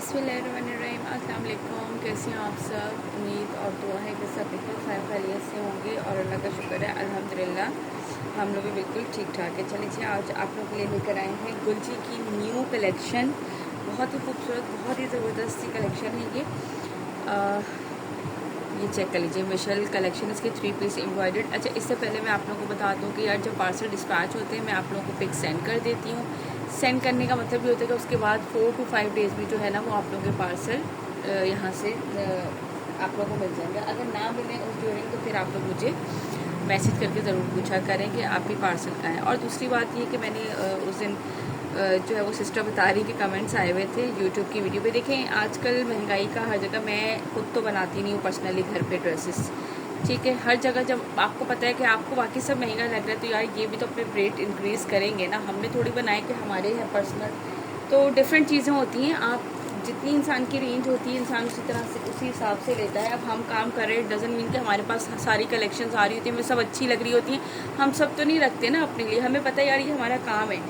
बिस्मिल्लाहिर्रहमानिर्रहीम। अस्सलाम वालेकुम। कैसे हैं आप सब? उम्मीद और दुआ है कि सब बिल्कुल खैर खैरियत से होंगे और अल्लाह का शुक्र है अल्हम्दुलिल्लाह हम लोग भी बिल्कुल ठीक ठाक है। चलिए जी, आज आप लोग के लिए लेकर आए हैं गुलजी की न्यू कलेक्शन। बहुत ही खूबसूरत, बहुत ही ज़बरदस्त सी कलेक्शन है ये चेक कर लीजिए। मिशेल कलेक्शन, इसके 3 पीस एम्ब्रॉयडर्ड। अच्छा, इससे पहले मैं आप लोगों को बता दूं कि यार जब पार्सल डिस्पैच होते हैं मैं आप लोगों को पिक सेंड कर देती हूँ। सेंड करने का मतलब ये होता है कि उसके बाद 4 to 5 डेज़ में जो है ना वो आप लोगों के पार्सल यहाँ से आप लोगों को मिल जाएंगे। अगर ना मिले उस ड्यूरिंग तो फिर आप लोग मुझे मैसेज करके ज़रूर पूछा करें कि आपकी पार्सल कहाँ है। और दूसरी बात ये कि मैंने उस दिन जो है वो सिस्टर बता रही कि कमेंट्स आए हुए थे यूट्यूब की वीडियो पे। देखें, आजकल महंगाई का हर जगह, मैं खुद तो बनाती नहीं हूँ पर्सनली घर पे ड्रेसेस, ठीक है। हर जगह जब आपको पता है कि आपको बाकी सब महंगा लग रहा है तो यार ये भी तो अपने रेट इंक्रीज़ करेंगे ना। हमने थोड़ी बनाए कि हमारे हैं पर्सनल, तो डिफरेंट चीज़ें होती हैं। आप जितनी इंसान की रेंज होती है इंसान उसी तरह से उसी हिसाब से लेता है। अब हम काम कर रहे हैं, डजन मीन कि हमारे पास सारी कलेक्शंस आ रही होती हैं, हमें सब अच्छी लग रही होती हैं। हम सब तो नहीं रखते ना अपने लिए, हमें पता है यार ये हमारा काम है।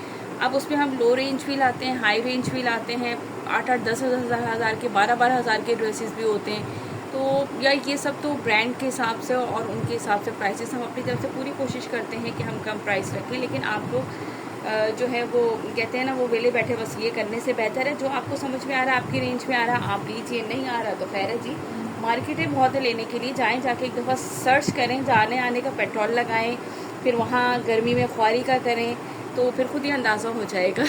अब उसमें हम लो रेंज भी लाते हैं, हाई रेंज भी लाते हैं, 8-8, 10-10 हज़ार के, 12-12 हज़ार के ड्रेसेस भी होते हैं। तो यार ये सब तो ब्रांड के हिसाब से और उनके हिसाब से प्राइसेस, हम अपनी तरफ से पूरी कोशिश करते हैं कि हम कम प्राइस रखें। लेकिन आप लोग जो है वो कहते हैं ना, वो वेले बैठे बस ये करने से बेहतर है जो आपको समझ में आ रहा है, आपकी रेंज में आ रहा है आप लीजिए, नहीं आ रहा तो खैर है जी। मार्केट है बहुत है लेने के लिए, जाएँ जाके एक दफ़ा सर्च करें, जाने आने का पेट्रोल लगाएं, फिर वहाँ गर्मी में ख्वारी का करें तो फिर खुद ही अंदाज़ा हो जाएगा।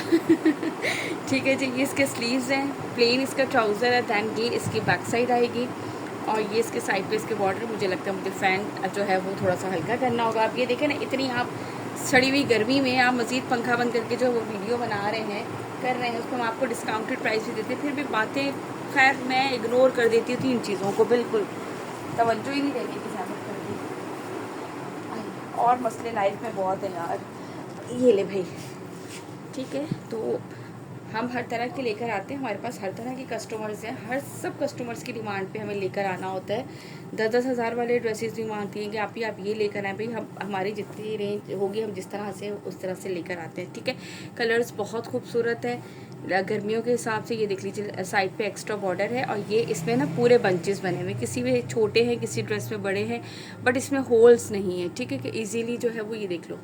ठीक है जी। ये इसके स्लीव्स हैं, प्लेन इसका ट्राउज़र है, दैन ये इसकी बैक साइड आएगी और ये इसके साइड पे इसके बॉर्डर। मुझे लगता है मुझे फैन जो है वो थोड़ा सा हल्का करना होगा। आप ये देखें ना, इतनी आप सड़ी हुई गर्मी में आप मज़ीद पंखा बंद करके जो वो वीडियो बना रहे हैं, कर रहे हैं, उसको हम आपको डिस्काउंटेड प्राइस भी देते हैं। फिर भी बातें खैर मैं इग्नोर कर देती थी इन चीज़ों को, बिल्कुल तवज्जो ही नहीं देने की ज़्यादा करती। और मसले लाइफ में बहुत है यार। ये ले भाई, ठीक है। तो हम हर तरह के लेकर आते हैं, हमारे पास हर तरह के कस्टमर्स हैं, हर सब कस्टमर्स की डिमांड पे हमें लेकर आना होता है। 10-10 हज़ार वाले ड्रेसेस भी मांगती हैं कि आप ये लेकर आएँ भाई। हम हमारी जितनी रेंज होगी हम जिस तरह से उस तरह से लेकर आते हैं, ठीक है। कलर्स बहुत खूबसूरत है गर्मियों के हिसाब से। ये देख लीजिए, साइड पे एक्स्ट्रा बॉर्डर है और ये इसमें ना पूरे बंचेस बने हुए, किसी में छोटे हैं किसी ड्रेस में बड़े हैं, बट इसमें होल्स नहीं है, ठीक है, कि ईजीली जो है वो ये देख लो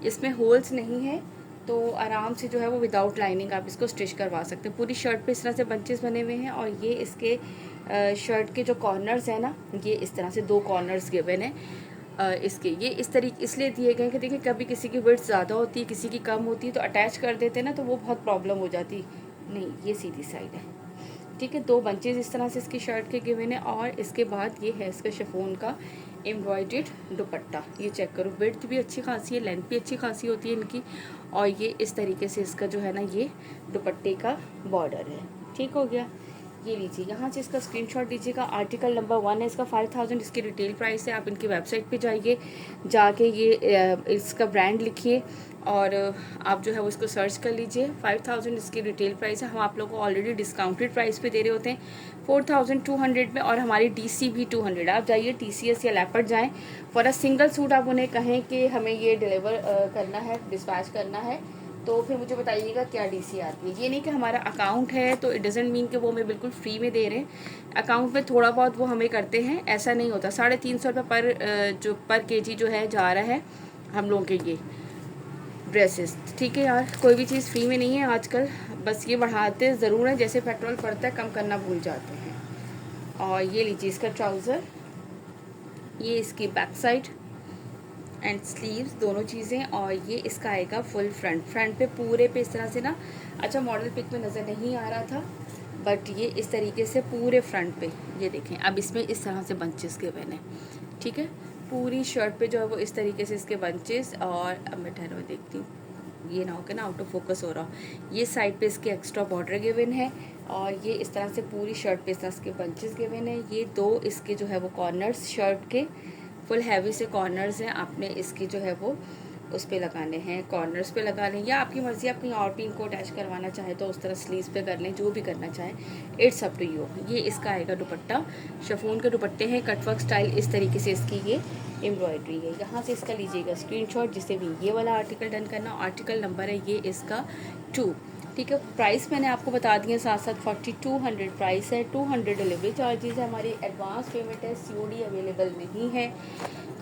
इसमें होल्स नहीं है, तो आराम से जो है वो विदाउट लाइनिंग आप इसको स्टिच करवा सकते हैं। पूरी शर्ट पे इस तरह से बंचेस बने हुए हैं और ये इसके शर्ट के जो कॉर्नर्स हैं ना, ये इस तरह से 2 कॉर्नर्स गिवन हैं इसके। ये इस तरीके इसलिए दिए गए हैं कि देखिए कभी किसी की विड्थ ज़्यादा होती है, किसी की कम होती है, तो अटैच कर देते हैं ना तो वो बहुत प्रॉब्लम हो जाती। नहीं, ये सीधी साइड है, ठीक है। 2 बंचेस इस तरह से इसकी शर्ट के गिवन है और इसके बाद ये है इसका शिफॉन का एम्ब्रॉयडर्ड दुपट्टा। ये चेक करो, विड्थ भी अच्छी खासी है, लेंथ भी अच्छी खासी होती है इनकी। और ये इस तरीके से इसका जो है ना ये दुपट्टे का बॉर्डर है, ठीक हो गया। ये लीजिए, यहाँ से इसका स्क्रीनशॉट दीजिएगा। आर्टिकल नंबर 1 है, इसका 5000 इसकी रिटेल प्राइस है। आप इनकी वेबसाइट पे जाइए, जाके ये इसका ब्रांड लिखिए और आप जो है वो इसको सर्च कर लीजिए। 5000 इसकी रिटेल प्राइस है। हम आप लोगों को ऑलरेडी डिस्काउंटेड प्राइस पे दे रहे होते हैं 4200 में, और हमारी डीसी भी 200। आप जाइए TCS या लेपर्ड जाएँ, फॉर अ सिंगल सूट आप उन्हें कहें कि हमें ये डिलीवर करना है, डिस्पैच करना है, तो फिर मुझे बताइएगा क्या डीसी आती है। ये नहीं कि हमारा अकाउंट है तो इट डजेंट मीन कि वो हमें बिल्कुल फ्री में दे रहे हैं। अकाउंट में थोड़ा बहुत वो हमें करते हैं, ऐसा नहीं होता। 350 रुपये पर केजी जो है जा रहा है हम लोगों के ये ड्रेसेस, ठीक है यार। कोई भी चीज़ फ्री में नहीं है आजकल, बस ये बढ़ाते ज़रूर है, जैसे पेट्रोल पड़ता है कम करना भूल जाते हैं। और ये लीजिए इसका ट्राउज़र, ये इसकी बैक साइड एंड स्लीव्स दोनों चीज़ें, और ये इसका आएगा फुल फ्रंट पे पूरे पे इस तरह से ना। अच्छा, मॉडल पिक में नज़र नहीं आ रहा था, बट ये इस तरीके से पूरे फ्रंट पे ये देखें। अब इसमें इस तरह से बंचेस के बने, ठीक है। पूरी शर्ट पे जो है वो इस तरीके से इसके बंचेस। और अब मैं ठहरो देखती हूँ, ये ना हो के ना आउट ऑफ फोकस हो रहा हो। ये साइड पे इसके एक्स्ट्रा बॉर्डर गिवन है और ये इस तरह से पूरी शर्ट पे इस तरह इसके बंचेस गिवन है। ये 2 इसके जो है वो कॉर्नर्स शर्ट के फुल हैवी से कॉर्नर्स हैं, आपने इसकी जो है वो उस पे लगाने हैं, कॉर्नर्स पे लगा लें, या आपकी मर्ज़ी, आप कहीं और भी इनको अटैच करवाना चाहे तो उस तरह स्लीव्स पे कर लें, जो भी करना चाहें, इट्स अप टू यू। ये इसका आएगा दुपट्टा, शिफॉन के दुपट्टे हैं, कटवर्क स्टाइल, इस तरीके से इसकी ये एम्ब्रॉयडरी है। यहाँ से इसका लीजिएगा स्क्रीनशॉट, जिसे भी ये वाला आर्टिकल डन करना। आर्टिकल नंबर है ये इसका 2, ठीक है। प्राइस मैंने आपको बता दिया, साथ साथ 4200 प्राइस है, 200 डिलीवरी चार्जेस है, हमारी एडवांस पेमेंट है, COD अवेलेबल नहीं है।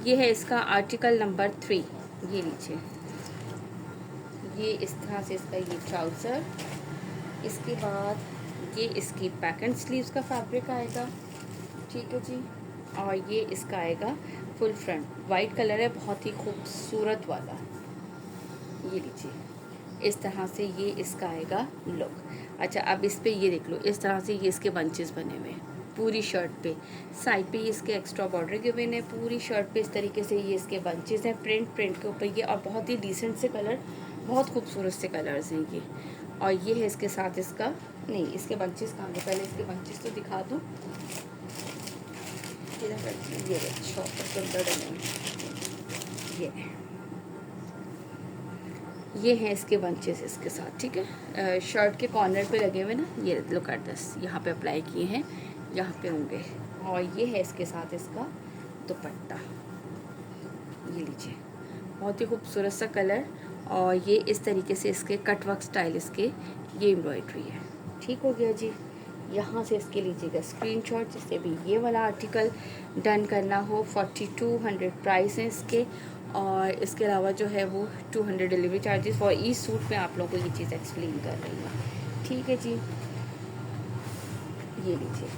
ये है इसका आर्टिकल नंबर 3, ये लीजिए, ये इस तरह से इसका ये ट्राउज़र। इसके बाद ये इसकी बैक एंड स्लीव्स का फैब्रिक आएगा, ठीक है जी। और ये इसका आएगा फुल फ्रंट, वाइट कलर है, बहुत ही खूबसूरत वाला, ये लीजिए, इस तरह से ये इसका आएगा लुक। अच्छा, अब इस पे ये देख लो, इस तरह से ये इसके बंचेस बने हुए हैं पूरी शर्ट पे, साइड पे ये इसके एक्स्ट्रा बॉर्डर गिवन है, पूरी शर्ट पे इस तरीके से ये इसके बंचेस हैं, प्रिंट के ऊपर ये, और बहुत ही डिसेंट से कलर, बहुत खूबसूरत से कलर्स हैं ये। और ये है इसके साथ इसका, नहीं इसके बंचेस कहाँ गए, पहले इसके बंचेस तो दिखा दूँ, ये शॉपर के अंदर डले, ये हैं इसके बंचेस इसके साथ, ठीक है। शर्ट के कॉर्नर पे लगे हुए ना, ये लुक एट दिस, यहाँ पे अप्लाई किए हैं, यहाँ पे होंगे। और ये है इसके साथ इसका दुपट्टा, ये लीजिए, बहुत ही खूबसूरत सा कलर। और ये इस तरीके से इसके कटवर्क स्टाइल इसके ये एम्ब्रॉयड्री है, ठीक हो गया जी। यहाँ से इसके लीजिएगा स्क्रीनशॉट, जिससे भी ये वाला आर्टिकल डन करना हो। 4200 प्राइस है इसके, और इसके अलावा जो है वो 200 delivery charges for each suit में आप लोगों को ये चीज़ एक्सप्लेन कर रही हूँ, ठीक है जी। ये लीजिए,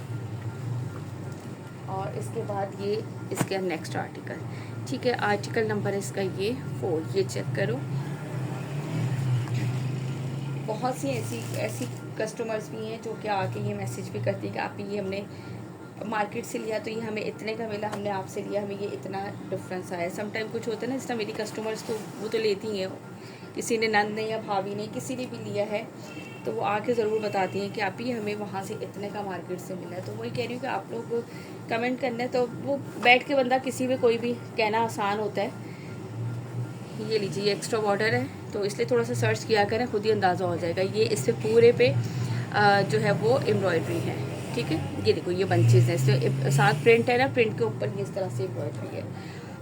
और इसके बाद ये इसके नेक्स्ट आर्टिकल, ठीक है। आर्टिकल नंबर इसका ये 4, ये चेक करो। बहुत सी ऐसी कस्टमर्स भी हैं जो कि आके ये मैसेज भी करती हैं कि आप ये हमने मार्केट से लिया तो ये हमें इतने का मिला, हमने आपसे लिया हमें ये इतना डिफरेंस आया। समटाइम कुछ होता है ना, जिस तरह मेरी कस्टमर्स तो वो तो लेती हैं, किसी ने नंद ने या भाभी ने किसी ने भी लिया है तो वो आके ज़रूर बताती हैं कि आप ये हमें वहाँ से इतने का मार्केट से मिला है। तो वही कह रही हूँ कि आप लोग कमेंट करना है तो वो बैठ के बंदा किसी भी कोई भी कहना आसान होता है। ये लीजिए, ये एक्स्ट्रा बॉर्डर है तो इसलिए थोड़ा सा सर्च किया करें, खुद ही अंदाज़ा हो जाएगा। ये इससे पूरे पे जो है वो एम्ब्रॉयड्री है, ठीक है। ये देखो, ये बंचेस हैं, इससे साथ प्रिंट है ना, प्रिंट के ऊपर ये इस तरह से एम्ब्रॉयड्री है।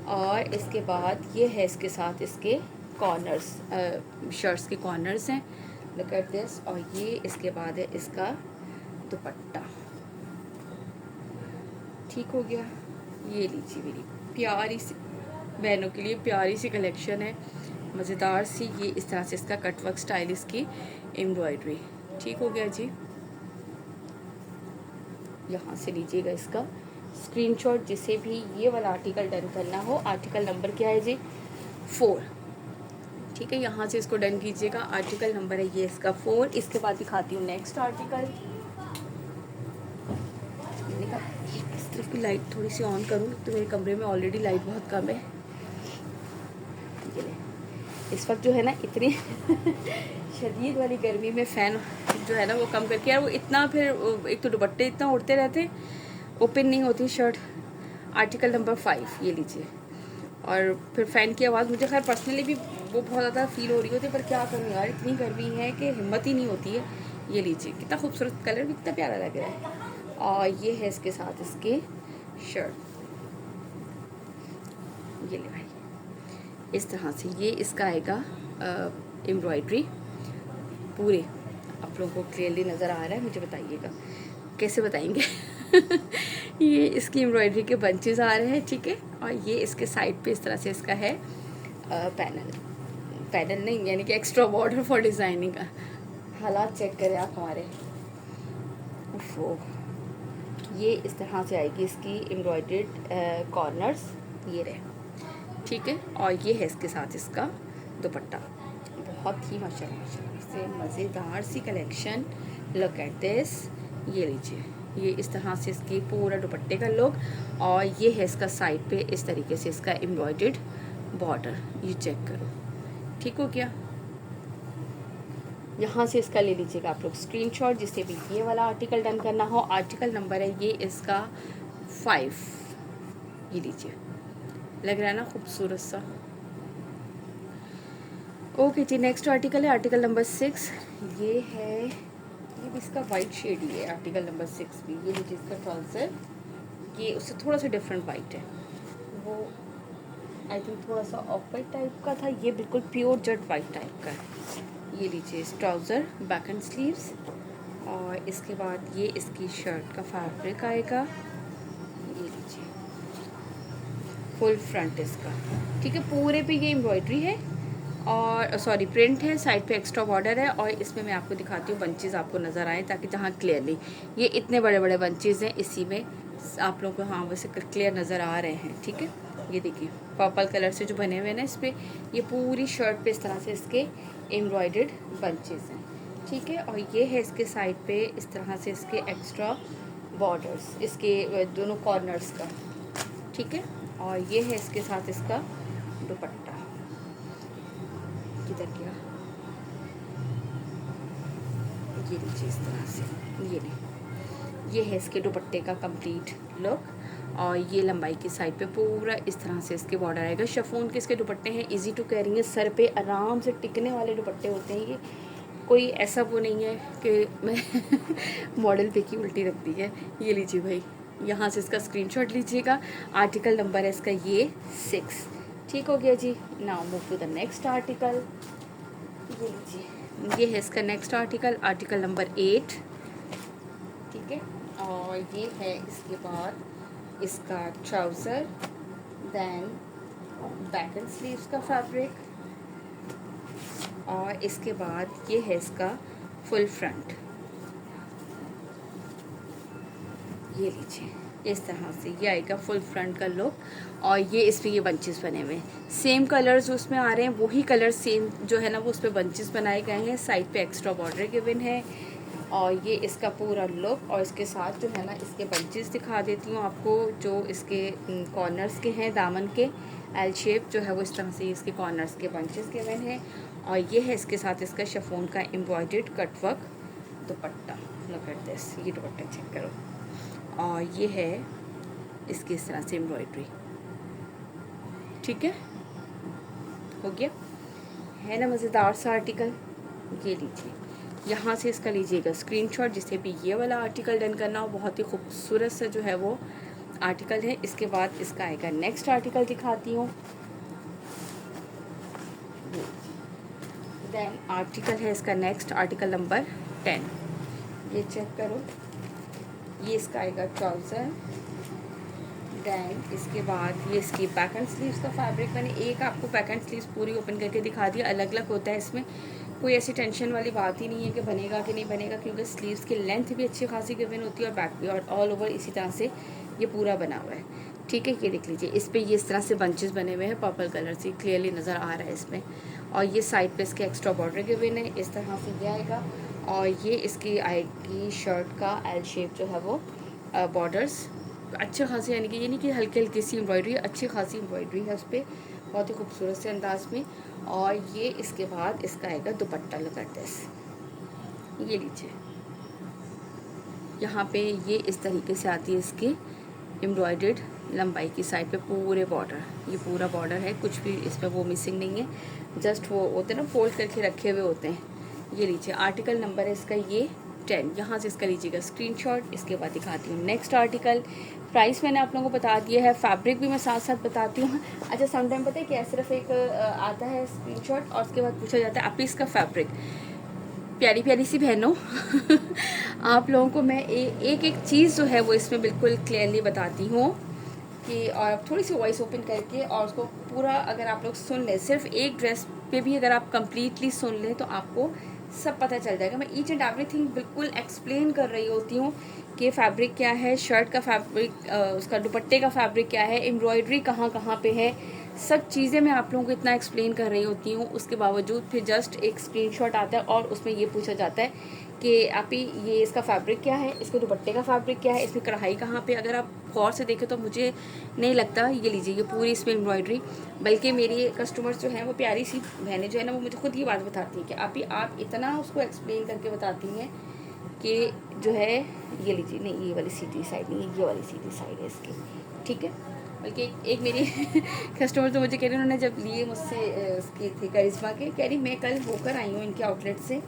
और इसके बाद ये है इसके साथ इसके कॉर्नर्स, शर्ट्स के कॉर्नर्स हैं, लुक एट दिस। और ये इसके बाद है इसका दुपट्टा, ठीक हो गया। ये लीजिए, मेरी प्यारी सी बहनों के लिए प्यारी सी कलेक्शन है, मज़ेदार सी। ये इस तरह से इसका कटवर्क स्टाइल इसकी एम्ब्रॉयड्री, ठीक हो गया जी। यहाँ से लीजिएगा इसका स्क्रीनशॉट, जिसे भी ये वाला आर्टिकल डन करना हो। आर्टिकल नंबर क्या है जी, 4, ठीक है। यहाँ से इसको डन कीजिएगा, आर्टिकल नंबर है ये इसका 4। इसके बाद दिखाती हूँ नेक्स्ट आर्टिकल। इस तरफ की लाइट थोड़ी सी ऑन करूँ तो मेरे कमरे में ऑलरेडी लाइट बहुत कम है। इस वक्त जो है ना, इतनी शदीद वाली गर्मी में फ़ैन जो है ना वो कम करके, यार वो इतना, फिर एक तो दुपट्टे इतना उड़ते रहते, ओपन नहीं होती शर्ट। आर्टिकल नंबर 5, ये लीजिए। और फिर फ़ैन की आवाज़ मुझे खैर पर्सनली भी वो बहुत ज़्यादा फील हो रही होती है, पर क्या करूँ यार, इतनी गर्मी है कि हिम्मत ही नहीं होती है। ये लीजिए, कितना खूबसूरत कलर भी, कितना प्यारा लग रहा है। और ये है इसके साथ इसके शर्ट, ये ले भाई, इस तरह से ये इसका आएगा एम्ब्रॉयड्री पूरे। आप लोगों को क्लियरली नज़र आ रहा है, मुझे बताइएगा, कैसे बताएंगे। ये इसकी एम्ब्रॉयड्री के बंचेस आ रहे हैं, ठीक है। और ये इसके साइड पे इस तरह से इसका है पैनल नहीं, यानी कि एक्स्ट्रा बॉर्डर फॉर डिज़ाइनिंग का। हालात चेक करें आप हमारे, वो ये इस तरह से आएगी इसकी एम्ब्रॉयड्रेड कॉर्नर्स, ये रहे, ठीक है। और ये है इसके साथ इसका दुपट्टा, बहुत ही माशाल्लाह से मज़ेदार सी कलेक्शन। लुक एट दिस, ये लीजिए, ये इस तरह से इसकी पूरा दुपट्टे का लुक। और ये है इसका साइड पे इस तरीके से इसका एम्ब्रॉयडर्ड बॉर्डर, ये चेक करो, ठीक हो गया। यहाँ से इसका ले लीजिएगा आप लोग स्क्रीनशॉट, जिससे भी ये वाला आर्टिकल डन करना हो। आर्टिकल नंबर है ये इसका 5, ये लीजिए, लग रहा है ना खूबसूरत सा। ओके जी, नेक्स्ट आर्टिकल है आर्टिकल नंबर 6। ये है, ये भी इसका वाइट शेड ही है, आर्टिकल नंबर 6 भी। ये लीजिए इसका ट्राउज़र, ये उससे थोड़ा सा डिफरेंट वाइट है, वो आई थिंक थोड़ा सा ऑफ वाइट टाइप का था, ये बिल्कुल प्योर जट वाइट टाइप का है। ये लीजिए ट्राउज़र बैक एंड स्लीव्स, और इसके बाद ये इसकी शर्ट का फैब्रिक आएगा। ये लीजिए फुल फ्रंट इसका, ठीक है। पूरे पे ये एम्ब्रॉयडरी है और सॉरी प्रिंट है, साइड पे एक्स्ट्रा बॉर्डर है। और इसमें मैं आपको दिखाती हूँ बंचेस आपको नज़र आए, ताकि जहाँ क्लियरली ये इतने बड़े बड़े बंचेस हैं, इसी में आप लोगों को हाँ वैसे क्लियर नज़र आ रहे हैं, ठीक है। ये देखिए पर्पल कलर से जो बने हुए हैं ना इस पर, ये पूरी शर्ट पे इस तरह से इसके एम्ब्रॉयडर्ड बंचेस हैं, ठीक है। और ये है इसके साइड पे इस तरह से इसके एक्स्ट्रा बॉर्डर्स इसके दोनों कॉर्नर्स का, ठीक है। और ये है इसके साथ इसका दुपट्टा, किधर गया, ये लीजिए इस तरह से, ये नहीं, ये है इसके दुपट्टे का कंप्लीट लुक। और ये लंबाई की साइड पे पूरा इस तरह से इसके बॉर्डर आएगा। शिफॉन के इसके दुपट्टे हैं, इजी टू कैरी है, सर पे आराम से टिकने वाले दुपट्टे होते हैं ये, कोई ऐसा वो नहीं है कि मैं मॉडल पे की उल्टी रख दी है। ये लीजिए भाई, यहाँ से इसका स्क्रीनशॉट लीजिएगा। आर्टिकल नंबर है इसका ये 6, ठीक हो गया जी। Now move to the next article. ये लीजिए, ये है इसका नेक्स्ट आर्टिकल, आर्टिकल नंबर 8, ठीक है। और ये है इसके बाद इसका trouser, then back and sleeves का फैब्रिक, और इसके बाद ये है इसका फुल फ्रंट। ये लीजिए इस तरह से ये आएगा फुल फ्रंट का लुक। और ये इस पर ये बंचेस बने हुए हैं, सेम कलर्स उसमें आ रहे हैं, वही कलर सेम जो है ना वो उस पर बंचेस बनाए गए हैं। साइड पे एक्स्ट्रा बॉर्डर गिवन है, और ये इसका पूरा लुक। और इसके साथ जो है ना इसके बंचेस दिखा देती हूँ आपको, जो इसके कॉर्नर्स के हैं दामन के एल शेप जो है वो इस तरह से इसके कॉर्नर्स के बंचेस गिवन हैं। और ये है इसके साथ इसका शिफॉन का embroidered cutwork dupatta, look at this, ये दुपट्टा चेक करो। और ये है इसकी इस तरह से एम्ब्रॉयडरी, ठीक है, हो गया है ना मज़ेदार सा आर्टिकल। ये लीजिए, यहाँ से इसका लीजिएगा स्क्रीनशॉट, जिसे भी ये वाला आर्टिकल डन करना हो। बहुत ही खूबसूरत सा जो है वो आर्टिकल है। इसके बाद इसका आएगा नेक्स्ट आर्टिकल, दिखाती हूँ। देन आर्टिकल है इसका नेक्स्ट, आर्टिकल नंबर 10, ये चेक करो। ये इसका आएगा ट्राउज़र, देन इसके बाद ये इसकी बैक एंड स्लीव्स का फैब्रिक। मैंने एक आपको बैक एंड स्लीव्स पूरी ओपन करके दिखा दिया, अलग अलग होता है, इसमें कोई ऐसी टेंशन वाली बात ही नहीं है कि बनेगा कि नहीं बनेगा, क्योंकि स्लीव्स की लेंथ भी अच्छी खासी गिवन होती है और बैक भी, और ऑल ओवर इसी तरह से ये पूरा बना हुआ है, ठीक है। ये देख लीजिए, इस पर ये इस तरह से बंचेस बने हुए हैं, पर्पल कलर से क्लियरली नज़र आ रहा है इसमें। और ये साइड पे इसके एक्स्ट्रा बॉर्डर गिवन है, इस तरह से ये आएगा। और ये इसकी आएगी शर्ट का एल शेप जो है वो बॉर्डर्स अच्छे खासी, यानी कि ये नहीं कि हल्की हल्की सी एम्ब्रॉयडरी, अच्छी खासी एम्ब्रॉयडरी है उस पर, बहुत ही खूबसूरत से अंदाज में। और ये इसके बाद इसका आएगा दुपट्टा, लुक एट दिस, ये लीजिए यहाँ पे ये इस तरीके से आती है इसकी एम्ब्रॉयडर्ड लंबाई की साइड पे पूरे बॉर्डर, ये पूरा बॉर्डर है, कुछ भी इसमें वो मिसिंग नहीं है, जस्ट वो होते हैं ना फोल्ड करके रखे हुए होते हैं। ये लीजिए आर्टिकल नंबर है इसका ये 10, यहाँ से इसका लीजिएगा स्क्रीनशॉट। इसके बाद दिखाती हूँ नेक्स्ट आर्टिकल। प्राइस मैंने आप लोगों को बता दिया है, फैब्रिक भी मैं साथ साथ बताती हूँ। अच्छा समटाइम पता है क्या, सिर्फ एक आता है स्क्रीनशॉट और उसके बाद पूछा जाता है आप इसका फैब्रिक। प्यारी प्यारी सी बहनों आप लोगों को मैं एक एक चीज़ जो है वो इसमें बिल्कुल क्लियरली बताती हूँ कि, और थोड़ी सी वॉइस ओपन करके, और उसको पूरा अगर आप लोग सुन लें, सिर्फ एक ड्रेस पे भी अगर आप कंप्लीटली सुन लें तो आपको सब पता चल जाएगा। मैं ईच एंड एवरीथिंग बिल्कुल एक्सप्लेन कर रही होती हूँ कि फैब्रिक क्या है, शर्ट का फैब्रिक, उसका दुपट्टे का फैब्रिक क्या है, एम्ब्रॉयडरी कहाँ कहाँ पे है, सब चीज़ें मैं आप लोगों को इतना एक्सप्लेन कर रही होती हूँ। उसके बावजूद फिर जस्ट एक स्क्रीनशॉट आता है और उसमें ये पूछा जाता है कि आप ही ये इसका फैब्रिक क्या है, इसके दुपट्टे का फैब्रिक क्या है, इसमें कढ़ाई कहाँ पे। अगर आप गौर से देखें तो मुझे नहीं लगता, ये लीजिए ये पूरी इसमें एम्ब्रॉयडरी, बल्कि मेरी कस्टमर्स जो हैं वो प्यारी सी बहनें जो है ना वो मुझे खुद ये बात बताती हैं कि आप इतना उसको एक्सप्लेन करके बताती हैं कि जो है, ये लीजिए नहीं ये वाली सीधी साइड नहीं, ये वाली सीधी साइड है इसकी, ठीक है। बल्कि एक मेरी कस्टमर तो मुझे कह रही उन्होंने जब लिए मुझसे उसकी थी करिश्मा के, कह रही मैं कल होकर आई हूँ इनके आउटलेट से,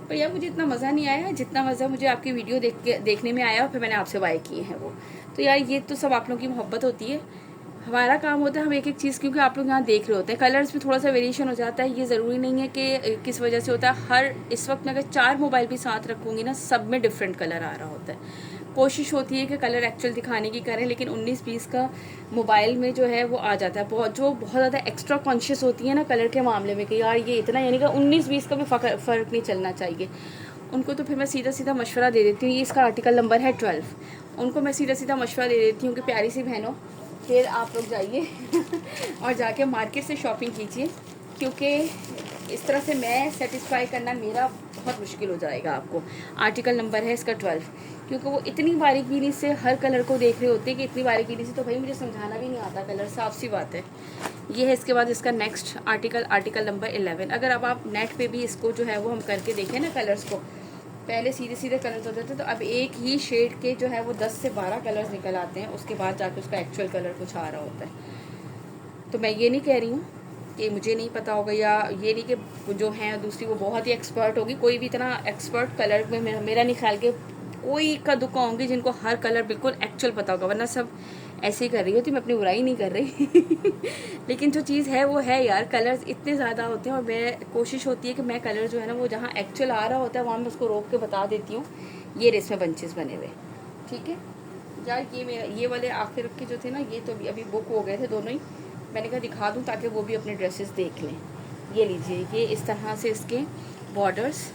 पर यार मुझे इतना मज़ा नहीं आया जितना मज़ा मुझे आपकी वीडियो देखने में आया और फिर मैंने आपसे बाय किए हैं वो। तो यार ये तो सब आप लोगों की मोहब्बत होती है, हमारा काम होता है हम एक एक चीज़, क्योंकि आप लोग यहाँ देख रहे होते हैं कलर्स में थोड़ा सा वेरिएशन हो जाता है। ये ज़रूरी नहीं है कि किस वजह से होता है। हर इस वक्त मैं अगर 4 मोबाइल भी साथ रखूँगी ना, सब में डिफरेंट कलर आ रहा होता है। कोशिश होती है कि कलर एक्चुअल दिखाने की करें, लेकिन 19-20 का मोबाइल में जो है वो आ जाता है। बहुत ज़्यादा एक्स्ट्रा कॉन्शियस होती है ना कलर के मामले में कि यार ये इतना, यानी कि 19-20 का भी फ़र्क नहीं चलना चाहिए उनको। तो फिर मैं सीधा सीधा मशवरा दे देती हूँ। ये इसका आर्टिकल नंबर है 12। उनको मैं सीधा सीधा मशवरा दे देती हूँ कि प्यारी सी बहनों, फिर आप लोग जाइए और जाके मार्केट से शॉपिंग कीजिए, क्योंकि इस तरह से मैं सेटिस्फाई करना मेरा बहुत मुश्किल हो जाएगा आपको। आर्टिकल नंबर है इसका 12, क्योंकि वो इतनी बारीकी से हर कलर को देख रहे होते हैं कि इतनी बारीकी से तो भाई मुझे समझाना भी नहीं आता कलर, साफ सी बात है। ये है इसके बाद इसका नेक्स्ट आर्टिकल नंबर 11। अगर अब आप नेट पे भी इसको जो है वो हम करके देखें ना कलर्स को, पहले सीधे सीधे कलर्स होते थे, तो अब एक ही शेड के जो है वो 10 से 12 कलर्स निकल आते हैं। उसके बाद जाके उसका एक्चुअल कलर कुछ आ रहा होता है। तो मैं ये नहीं कह रही हूँ कि मुझे नहीं पता होगा, या ये नहीं कि जो हैं दूसरी वो बहुत ही एक्सपर्ट होगी। कोई भी इतना एक्सपर्ट कलर में मेरा नहीं ख्याल के कोई का दुका होंगे जिनको हर कलर बिल्कुल एक्चुअल पता होगा, वरना सब ऐसे ही कर रही होती। मैं अपनी बुराई नहीं कर रही लेकिन जो चीज़ है वो है यार, कलर्स इतने ज़्यादा होते हैं और मैं कोशिश होती है कि मैं कलर जो है ना वो जहाँ एक्चुअल आ रहा होता है वहाँ मैं उसको रोक के बता देती हूँ। ये रेस में बंचेस बने हुए, ठीक है यार। ये मेरा ये वाले आखिर के जो थे ना, ये तो अभी बुक हो गए थे दोनों ही। मैंने कहा दिखा दूँ ताकि वो भी अपने ड्रेसेस देख लें। ये लीजिए, ये इस तरह से इसके बॉर्डर्स,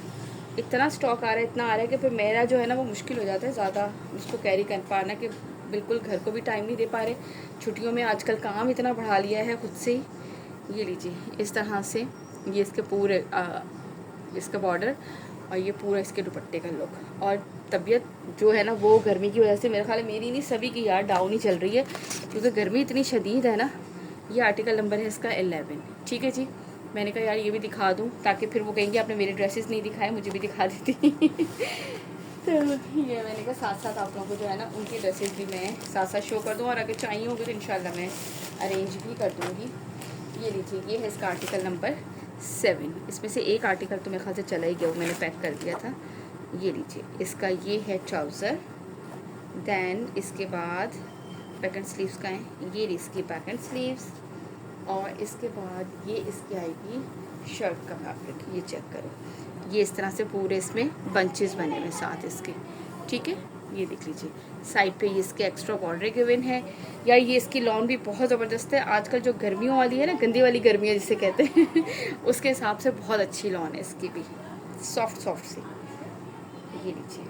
इतना स्टॉक आ रहा है, इतना आ रहा है कि फिर मेरा जो है ना वो मुश्किल हो जाता है ज़्यादा उसको कैरी कर पाना, कि बिल्कुल घर को भी टाइम नहीं दे पा रहे। छुट्टियों में आजकल काम इतना बढ़ा लिया है खुद से ही। ये लीजिए इस तरह से, ये इसके पूरे इसका बॉर्डर और ये पूरा इसके दुपट्टे का लुक। और तबीयत जो है ना वो गर्मी की वजह से, मेरे ख्याल मेरी नहीं सभी की यार डाउन ही चल रही है, क्योंकि गर्मी इतनी शदीद है ना। ये आर्टिकल नंबर है इसका 11, ठीक है जी। मैंने कहा यार ये भी दिखा दूँ ताकि फिर वो कहेंगे आपने मेरे ड्रेसेस नहीं दिखाए, मुझे भी दिखा देती तो ये मैंने कहा साथ साथ आप लोगों को जो है ना उनकी ड्रेसेस भी मैं साथ साथ शो कर दूँ, और अगर चाहिए होगी तो इंशाल्लाह मैं अरेंज भी कर दूँगी। ये लीजिए, ये है इसका आर्टिकल नंबर 7। इसमें से एक आर्टिकल तो मेरे ख्याल से चला ही गया, वो मैंने पैक कर दिया था। ये लीजिए, इसका ये है ट्राउज़र। दैन इसके बाद बैक एंड स्लीव्स का है, ये इसकी बैक एंड स्लीव्स। और इसके बाद ये इसकी आएगी शर्ट का फैब्रिक। ये चेक करो, ये इस तरह से पूरे इसमें बंचेस बने हुए साथ इसके, ठीक है। ये देख लीजिए, साइड पे ये इसके एक्स्ट्रा बॉर्डर गिवन है। यार ये इसकी लॉन भी बहुत ज़बरदस्त है। आजकल जो गर्मियों वाली है ना, गंदी वाली गर्मियाँ जिसे कहते हैं उसके हिसाब से बहुत अच्छी लॉन है इसकी भी, सॉफ्ट सॉफ्ट सी। ये लीजिए,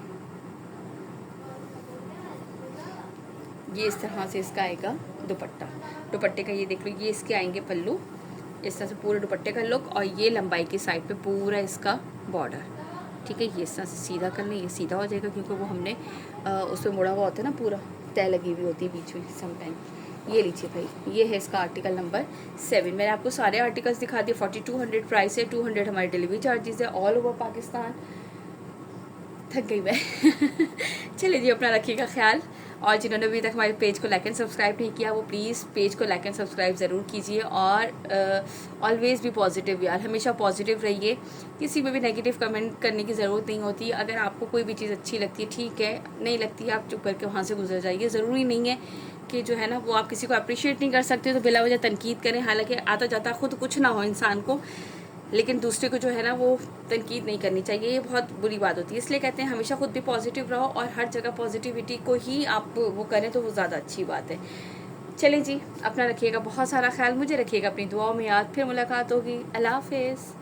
ये इस तरह से इसका आएगा दुपट्टे का। ये देख लो, ये इसके आएंगे पल्लू, इस तरह से पूरे दुपट्टे का लुक, और ये लंबाई की साइड पे पूरा इसका बॉर्डर, ठीक है। ये इस तरह से सीधा कर लें, ये सीधा हो जाएगा क्योंकि वो हमने उसमें मुड़ा हुआ होता है ना, पूरा तय लगी हुई होती है बीच में समटाइम। ये लीजिए भाई, ये है इसका आर्टिकल नंबर 7। मैंने आपको सारे आर्टिकल्स दिखा दिए। 4200 प्राइस है, 200 हमारे डिलीवरी चार्जेस है, ऑल ओवर पाकिस्तान। थक गई मैं चलिए जी, अपना रखिएगा ख्याल। और जिन्होंने अभी तक हमारे पेज को लाइक एंड सब्सक्राइब नहीं किया, वो प्लीज़ पेज को लाइक एंड सब्सक्राइब ज़रूर कीजिए। और ऑलवेज़ भी पॉजिटिव यार, हमेशा पॉजिटिव रहिए। किसी में भी नेगेटिव कमेंट करने की ज़रूरत नहीं होती। अगर आपको कोई भी चीज़ अच्छी लगती है ठीक है, नहीं लगती है आप चुप करके वहाँ से गुजर जाइए। ज़रूरी नहीं है कि जो है ना वो आप किसी को अप्रिशिएट नहीं कर सकते तो बिला वजह तनकीद करें। हालांकि आता जाता खुद कुछ ना हो इंसान को, लेकिन दूसरे को जो है ना वो तनकीद नहीं करनी चाहिए, ये बहुत बुरी बात होती है। इसलिए कहते हैं हमेशा खुद भी पॉजिटिव रहो और हर जगह पॉजिटिविटी को ही आप वो करें तो वो ज़्यादा अच्छी बात है। चलें जी, अपना रखिएगा बहुत सारा ख्याल, मुझे रखिएगा अपनी दुआओं में याद। फिर मुलाकात होगी। अल्लाह हाफ़िज़।